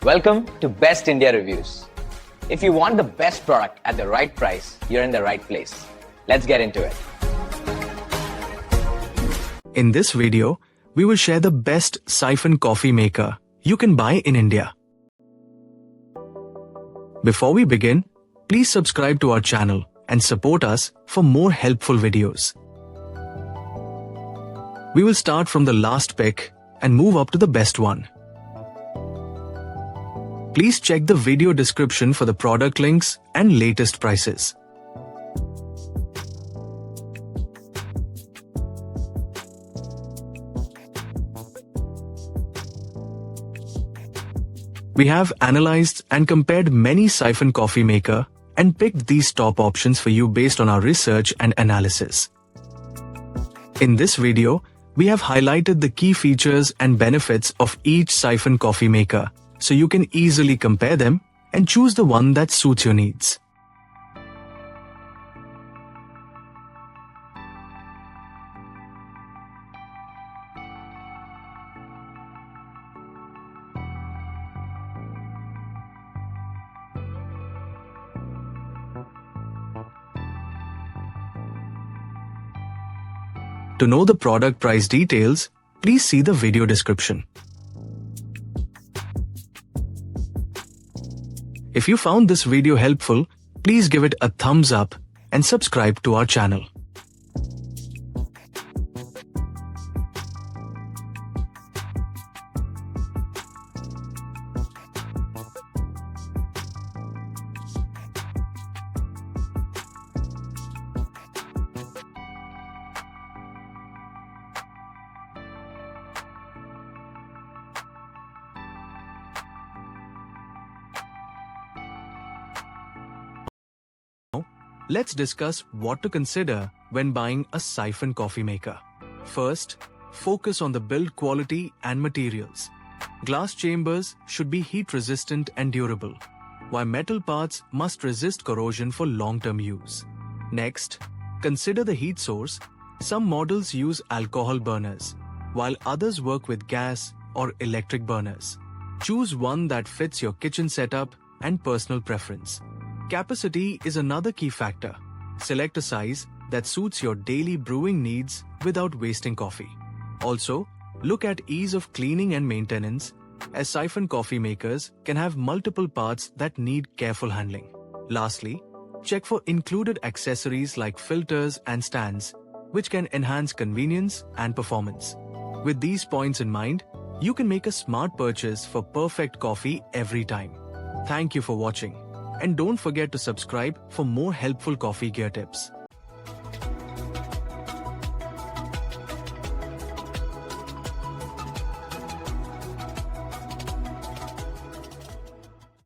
Welcome to Best India Reviews. If you want the best product at the right price, you're in the right place. Let's get into it. In this video, we will share the best Siphon coffee maker you can buy in India. Before we begin, please subscribe to our channel and support us for more helpful videos. We will start from the last pick and move up to the best one. Please check the video description for the product links and latest prices. We have analyzed and compared many Siphon coffee maker and picked these top options for you based on our research and analysis. In this video, we have highlighted the key features and benefits of each Siphon coffee maker, so you can easily compare them and choose the one that suits your needs. To know the product price details, please see the video description. If you found this video helpful, please give it a thumbs up and subscribe to our channel. Let's discuss what to consider when buying a Siphon coffee maker. First, focus on the build quality and materials. Glass chambers should be heat resistant and durable, while metal parts must resist corrosion for long-term use. Next, consider the heat source. Some models use alcohol burners, while others work with gas or electric burners. Choose one that fits your kitchen setup and personal preference. Capacity is another key factor. Select a size that suits your daily brewing needs without wasting coffee. Also, look at ease of cleaning and maintenance, as Siphon coffee makers can have multiple parts that need careful handling. Lastly, check for included accessories like filters and stands, which can enhance convenience and performance. With these points in mind, you can make a smart purchase for perfect coffee every time. Thank you for watching. And don't forget to subscribe for more helpful coffee gear tips.